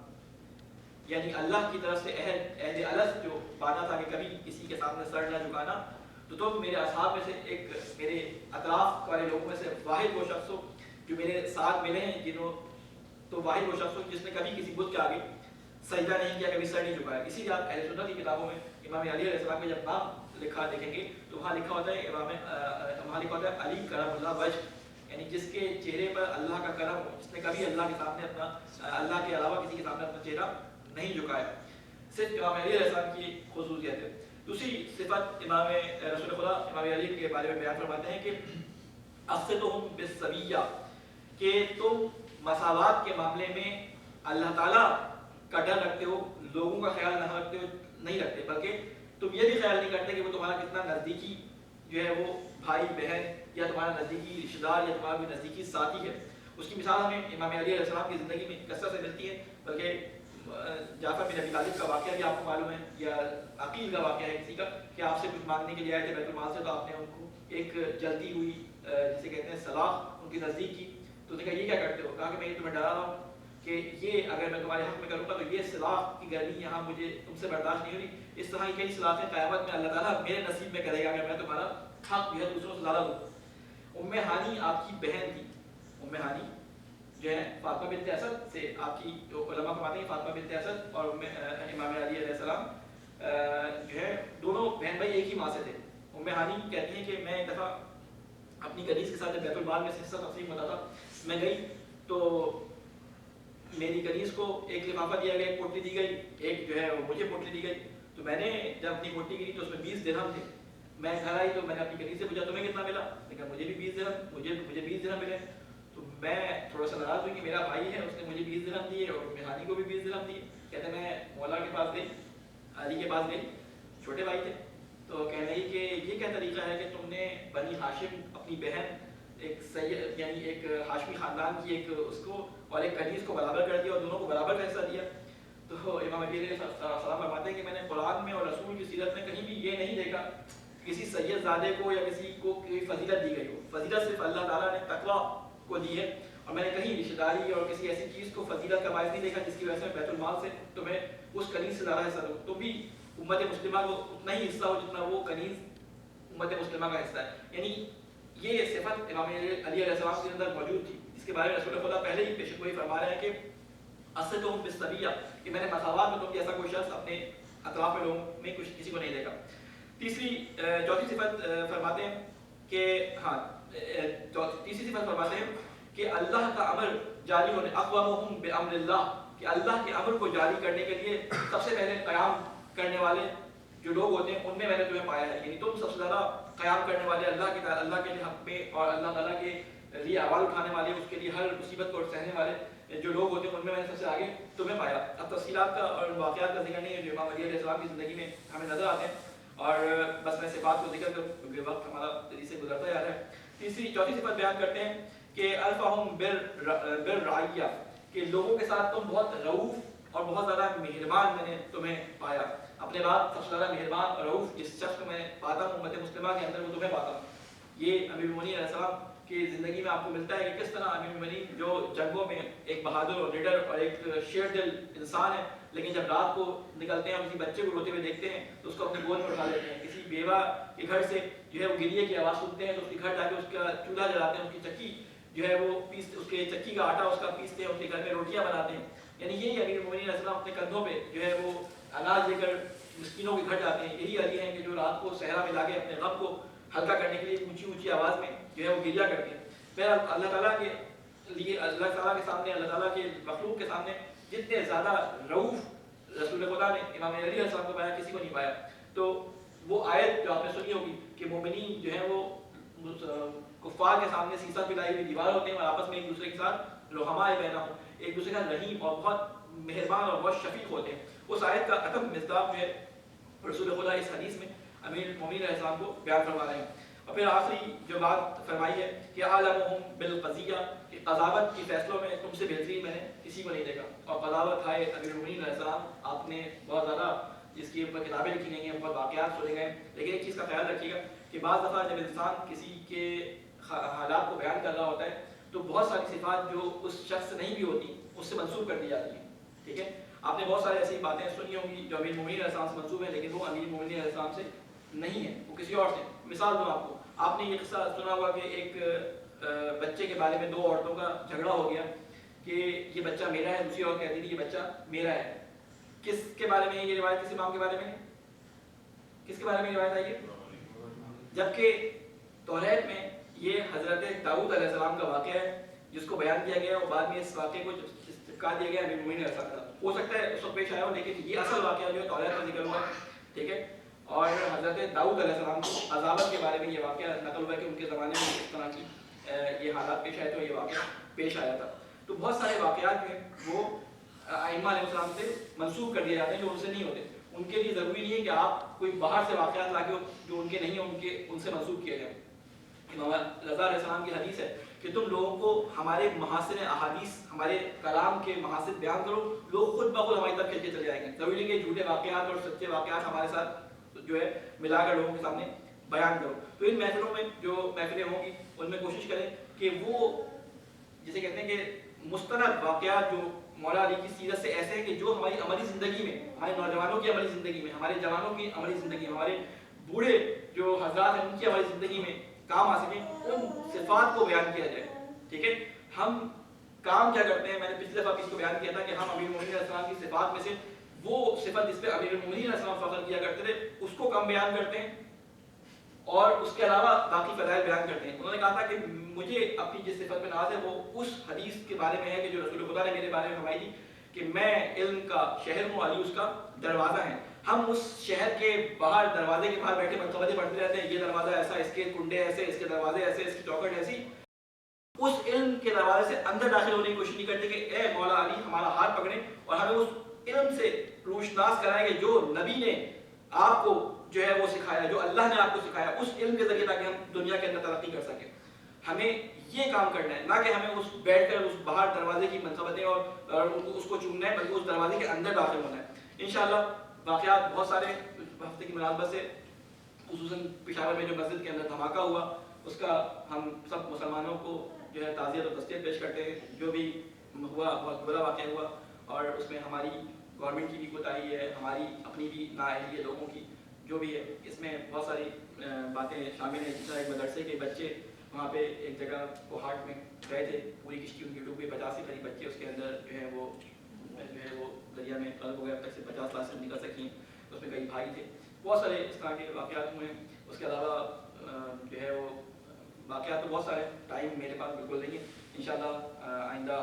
یعنی اللہ کی طرف سے عہد الست جو بانا تھا کہ کبھی کسی کے سامنے سر نہ جھکانا, تو تم میرے اصحاب میں سے ایک, میرے اطراف والے لوگوں میں سے واحد وہ شخص ہو جو میرے ساتھ ملے ہیں, جنہوں تو واحد وہ شخص ہو جس نے کبھی کسی بت کے آگے سجدہ نہیں کیا, کبھی سر نہیں جھکایا. اسی لیے آپ اہل سنت کی کتابوں میں امام علی علیہ السلام کے جب نام لکھا دیکھیں گے تو وہاں لکھا ہوتا ہے وہاں لکھا ہوتا ہے علی کرم اللہ وجہ, یعنی جس کے چہرے پر اللہ کا کرم ہو, جس نے کبھی اللہ کے سامنے اپنا اللہ کے علاوہ کسی کے سامنے اپنا چہرہ نہیں جھکایا. صرف امام علی علیہ السلام کی خصوصیت ہے. دوسری صفت امام رسول خدا امام علی کے بارے میں بیان فرماتے ہیں کہ اصلهم بالسویہ, کہ تم مساوات کے معاملے میں اللہ تعالیٰ کا ڈر رکھتے ہو, لوگوں کا خیال نہ رکھتے ہو, نہیں رکھتے, بلکہ تم یہ بھی خیال نہیں کرتے کہ وہ تمہارا کتنا نزدیکی جو ہے وہ بھائی بہن یا تمہارا نزدیکی رشتہ دار یا تمہارا بھی نزدیکی ساتھی ہے. اس کی مثال ہمیں امام علی علیہ السلام کی زندگی میں کثرت سے ملتی ہے. بلکہ جعفر بن ابی طالب کا واقعہ بھی آپ کو معلوم ہے, یا عقیل کا واقعہ ہے کسی کا, کہ آپ سے کچھ مانگنے کے لیے آئے تھے بیت المال سے, تو آپ نے ان کو ایک جلتی ہوئی جسے کہتے ہیں صلاح ان کی نزدیک کی. تو انہوں نے کہا یہ کیا کرتے ہو؟ کہا کہ میں یہ تمہیں ڈرا رہا ہوں کہ یہ اگر میں تمہارے حق میں کروں گا تو یہ صلاح کی گرمی یہاں مجھے تم سے برداشت نہیں ہوئی. اس طرح کی کئی صلاحیں قیامت میں اللہ تعالیٰ میرے نصیب میں کرے گا کہ میں تمہارا حق جو ہے دوسروں سے زیادہ دوں. ام ہانی آپ کی بہن تھی. ام ہانی جو ہے فاطمہ بنت اسد سے, آپ کی جو علماء فرماتے ہیں فاطمہ بنت اسد اور امام علی علیہ السلام جو ہے دونوں بہن بھائی ایک ہی ماں سے تھے. ام ہانی کہتی ہیں کہ میں ایک دفعہ اپنی کنیز کے ساتھ جب بیت المال میں سے حصہ تقسیم ہوتا تھا, میں گئی تو میری کنیز کو ایک لفافہ دیا گیا, ایک پوٹلی دی گئی, ایک جو ہے مجھے پوٹلی دی گئی. تو میں نے جب اپنی پوٹلی گری تو اس میں 20 درہم تھے. میں گھر آئی تو میں نے اپنی کنیز سے پوچھا تمہیں کتنا ملا؟ لیکن مجھے بھی 20 درہم, مجھے 20 درہم ملے. تو میں تھوڑا سا ناراض ہوئی کہ میرا بھائی ہے, اس نے مجھے 20 درہم دیے اور مہانی کو بھی 20 درہم دیے. کہتے میں مولا کے پاس گئی, علی کے پاس گئی, چھوٹے بھائی تھے, تو کہنے لگی کہ یہ کیا طریقہ ہے کہ تم نے بنی ہاشم اپنی بہن ایک سید یعنی ایک ہاشمی خاندان کی ایک اس کو اور ایک کنیز کو برابر کر دیا اور دونوں کو برابر کا حصہ دیا. تو امام علی علیہ السلام فرماتے ہیں کہ میں نے قرآن میں اور رسول کی سیرت میں کہیں بھی یہ نہیں دیکھا کسی سید زادے کو یا کسی کو کوئی فضیلت دی گئی ہو. فضیلت صرف اللہ تعالیٰ نے تقویٰ کو دی ہے, اور میں نے کہیں رشتہ داری اور کسی ایسی چیز کو فضیلت کا باعث نہیں دیکھا جس کی وجہ سے بیت المال سے تمہیں اس کنیز سے زیادہ حصہ دو. تو بھی امت مسلمہ کو اتنا ہی حصہ ہو جتنا وہ کنیز امت مسلمہ کا حصہ ہے. یعنی یہ صفت امام علی علیہ السلام کے اندر موجود تھی, جس کے بارے میں رسول خدا پہلے ہی پیش گوئی فرما رہے ہیں کہ اصلهم بالسویہ, کہ میں نے مساوات میں تم جیسا کوئی شخص اپنے اطراف میں لوگوں میں کسی کو نہیں دیکھا. چوتھی صفت فرماتے ہیں کہ تیسری صفت فرماتے ہیں کہ اللہ کا امر جاری ہونے, اقوامهم بامر اللہ, کہ اللہ کے امر کو جاری کرنے کے لیے سب سے پہلے قیام کرنے والے جو لوگ ہوتے ہیں ان میں نے تمہیں پایا ہے. یعنی تم سب سے زیادہ قیام کرنے والے اللہ کے حق میں اور اللہ تعالیٰ کے لیے آواز اٹھانے والے, اس کے لیے ہر مصیبت کو سہنے والے جو لوگ ہوتے ہیں ان میں نے سب سے آگے تمہیں پایا. اب تفصیلات کا اور واقعات کا ذکر نہیں ہے جو امام علی علیہ السلام کی زندگی میں ہمیں نظر آتے ہیں, اور بس میں صفات کو ذکر کروں کیونکہ وقت ہمارا جلدی سے گزرتا جا رہا ہے. چوتھی صفت بیان کرتے ہیں کہ الفاہم بالرعیہ, کہ لوگوں کے ساتھ تم بہت رؤوف اور بہت زیادہ مہربان میں نے تمہیں پایا. اپنے بعد سب سے زیادہ مہربان اور رؤوف جس شخص کو میں پاتا ہوں امت مسلمہ کے اندر وہ تمہیں پاتا ہوں. یہ امیر المومنین علیہ السلام کی زندگی میں آپ کو ملتا ہے کہ کس طرح امیر المومنین جو جنگوں میں ایک بہادر اور لیڈر اور ایک شیر دل انسان ہے, لیکن جب رات کو نکلتے ہیں کسی بچے کو روتے ہوئے دیکھتے ہیں تو اس کو اپنی گود میں اٹھا لیتے ہیں. کسی بیوہ کے گھر سے جو ہے وہ گریے کی آواز سنتے ہیں تو اس کے گھر جا کے اس کا چولہا جلاتے ہیں, اس کی چکی جو ہے وہ پیستے, اس کے چکی کا آٹا اس کا پیستے ہیں, اس کے گھر میں روٹیاں بناتے ہیں. یعنی یہی امیر المومنین علیہ السلام اپنے کندھوں پہ جو ہے وہ اناج لے کر مسکینوں کے گھر جاتے ہیں، یہی علی ہیں کہ جو رات کو صحرا میں لا کے اپنے غم کو ہلکا کرنے کے لیے اونچی اونچی آواز میں جو ہے وہ گریا کرتے ہیں. بہرحال اللہ تعالیٰ کے لیے، اللہ تعالیٰ کے سامنے، اللہ تعالیٰ کے مخلوق کے سامنے جتنے زیادہ رؤوف رسول خدا نے امام علی علیہ السلام کو پایا، کسی کو نہیں پایا. تو وہ آیت جو آپ نے سنی ہوگی کہ مومنین جو ہیں وہ کفار کے سامنے سیسا پلائی ہوئی دیوار ہوتے ہیں اور آپس میں ایک دوسرے کے ساتھ رحماء بینہم، ایک دوسرے کا رحیم اور بہت مہربان اور بہت شفیق ہوتے ہیں. اس آیت کا اتم مصداق جو ہے رسول خدا اس حدیث میں امیر المومنین علیہ السلام کو بیان فرما رہے ہیں. اور پھر آخری جو بات فرمائی ہے کہ عالمہم بالقضیہ، کہ قضاوت کی فیصلوں میں تم سے بہترین میں نے کسی کو نہیں دیکھا. اور قضاوت ہے امیر المومنین علیہ السلام، آپ نے بہت زیادہ جس کے اوپر کتابیں لکھی گئی ہیں، بہت واقعات سنے گئے، لیکن ایک چیز کا خیال رکھیے گا کہ بعض دفعہ جب انسان کسی کے حالات کو بیان کر رہا ہوتا ہے تو بہت ساری صفات جو اس شخص سے نہیں بھی ہوتی اس سے منسوب کر دی جاتی ہیں. ٹھیک ہے، آپ نے بہت ساری ایسی باتیں سنی ہوں گی جو امیر المومنین علیہ السلام سے منسوب ہیں، لیکن وہ امیر المومنین علیہ السلام سے نہیں ہے، وہ کسی اور سے. مثال دوں آپ کو، آپ نے یہ قصہ سنا ہوگا کہ ایک بچے کے بارے میں دو عورتوں کا جھگڑا ہو گیا کہ یہ بچہ میرا ہے، دوسری عورت کہتی تھی یہ بچہ میرا ہے. کس کے بارے میں یہ روایت؟ کس امام کے بارے میں؟ کس کے بارے میں روایت آئی ہے؟ جبکہ توریت میں یہ حضرت داؤد علیہ السلام کا واقعہ ہے جس کو بیان کیا گیا اور بعد میں اس واقعے کو چپکا دیا گیا امیر المومنین علیہ السلام کا. ہو سکتا ہے اس وقت پیش آیا ہو، لیکن یہ اصل واقعہ جو ہے توریت کا ذکر ہوا ہے. ٹھیک ہے، اور حضرت داؤد علیہ السلام کو عذابت کے بارے میں یہ واقعہ نقل ہوا ہے کہ ان کے زمانے میں اس طرح کی یہ حالات پیش آئے تو یہ واقعہ پیش آیا تھا. تو بہت سارے واقعات جو ہیں وہ ائمہ علیہ السلام سے منسوب کر دیے جاتے ہیں جو ان سے نہیں ہوتے. ان کے لیے ضروری نہیں ہے کہ آپ کوئی باہر سے واقعات لا کے جو ان کے نہیں ہیں ان سے منسوب کیے جائیں. امام رضا علیہ السلام کی حدیث ہے کہ تم لوگوں کو ہمارے محاسن احادیث، ہمارے کلام کے محاسن بیان کرو، لوگ خود بخود ہماری طرف کھل کے چلے جائیں گے. ضروری نہیں کہ جھوٹے واقعات اور سچے واقعات ہمارے ساتھ جو ہے ملا کر لوگوں کے سامنے بیان کرو. تو ان محفلوں میں جو محفلیں ہوں گی ان میں کوشش کریں کہ وہ جسے کہتے ہیں کہ مستند واقعات جو مولا علی کی سیرت سے ایسے ہیں کہ جو ہماری عملی زندگی میں، ہمارے نوجوانوں کی عملی زندگی میں، ہمارے جوانوں کی عملی زندگی میں، ہمارے بوڑھے جو حضرات ہیں ان کی عملی زندگی میں کام آ سکیں، ان صفات کو بیان کیا جائے. ٹھیک ہے، ہم کام کیا کرتے ہیں؟ میں نے پچھلے دفعہ اس کو بیان کیا تھا کہ ہم امیر المومنین علیہ السلام کی صفات میں سے وہ صفت جس پہ امیر المومنین علیہ السلام فخر کیا کرتے تھے اس کو کم بیان کرتے ہیں اور اس کے علاوہ باقی فضائل بیان کرتے ہیں. انہوں نے کہا تھا کہ مجھے اپنی جس صفت میں ناز ہے وہ اس حدیث کے بارے میں ہے کہ جو رسول خدا نے میرے بارے میں فرمائی تھی کہ میں علم کا شہر ہوں، علی اس کا دروازہ ہے. ہم اس شہر کے باہر دروازے کے باہر بیٹھے منقبتیں پڑھتے رہتے ہیں، یہ دروازہ ایسا، اس کے کنڈے ایسے، اس کے دروازے ایسے، اس کی چوکھٹ ایسی. اس علم کے دروازے سے اندر داخل ہونے کی کوشش نہیں کرتے کہ اے مولا علی ہمارا ہاتھ پکڑیں اور ہمیں اس علم سے روشناس کرائیں کہ جو نبی نے آپ کو جو ہے وہ سکھایا، جو اللہ نے آپ کو سکھایا، اس علم کے ذریعے تاکہ ہم دنیا کے اندر ترقی کر سکیں. ہمیں یہ کام کرنا ہے، نہ کہ ہمیں اس بیٹھ کر اس باہر دروازے کی منقبتیں اور اس کو چومنا ہے، بلکہ اس دروازے کے اندر داخل ہونا ہے. انشاءاللہ واقعات بہت سارے ہفتے کی مناسبت سے، خصوصاً پشاور میں جو مسجد کے اندر دھماکہ ہوا اس کا ہم سب مسلمانوں کو جو ہے تعزیت و تسلیت پیش کرتے ہیں. جو بھی ہوا بہت برا واقعہ ہوا اور اس میں ہماری گورنمنٹ کی بھی کوتاہی ہے، ہماری اپنی بھی نااہلی ہے لوگوں کی جو بھی ہے. اس میں بہت ساری باتیں شامل ہیں. جس طرح ایک مدرسے کے بچے وہاں پہ ایک جگہ کوہاٹ میں گئے تھے، پوری کشتی ان کی ڈوب گئی، 50 سے قریب بچے اس کے اندر جو ہے وہ دریا میں غرق ہو گئے. اب تک سے 50 لاکھ سے نکل سکی ہیں. اس میں کئی بھائی تھے. بہت سارے اس طرح کے واقعات ہوئے ہیں. اس کے علاوہ جو ہے وہ واقعات تو بہت سارے، ٹائم میرے پاس بالکل نہیں ہے. انشاءاللہ آئندہ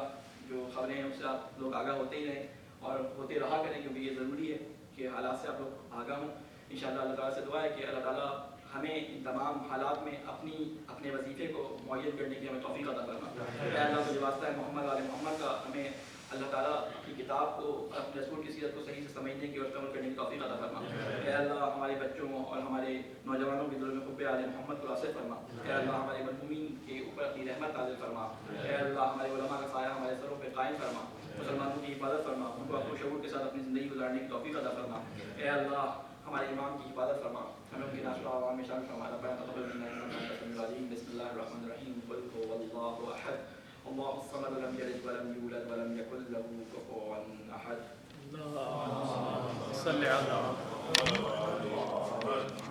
جو خبریں ہیں اس سے آپ لوگ آگاہ ہوتے ہی رہیں اور ہوتے رہا کریں، کیونکہ یہ ضروری ہے کہ حالات سے آپ لوگ آگاہ ہوں. انشاءاللہ اللہ تعالیٰ سے دعا ہے کہ اللہ تعالیٰ ہمیں ان تمام حالات میں اپنے وظیفے کو معین کرنے کی ہمیں توفیق عطا فرما. اے اللہ کو جو واسطہ ہے محمد علیہ محمد کا، ہمیں اللہ تعالیٰ کی کتاب کو، اپنے رسول کی سیرت کو صحیح سے سمجھنے کی اور عمل کرنے کی توفیق عطا فرما. اے اللہ ہمارے بچوں اور ہمارے نوجوانوں کے دلوں میں حب آل محمد کو راسخ فرما. اے اللہ ہمارے مرحومین کے اوپر اپنی رحمت نازل فرما. اے اللہ ہمارے علماء کا سایہ ہمارے سروں پہ قائم فرما. مسلمانوں کی حفاظت فرما، ان کو اپنے شعور کے ساتھ اپنی زندگی گزارنے کی توفیق عطا فرما. اے اللہ ہمارے امام کی حفاظت فرما، ہمیں ان کے ناشر عوام میں شامل فرما. ربنا تقبل منا انك انت السميع العليم. بسم الله الرحمن الرحيم. قل هو الله احد الله الصمد لم يلد ولم يولد ولم يكن له كفوا احد. اللهم صل على محمد.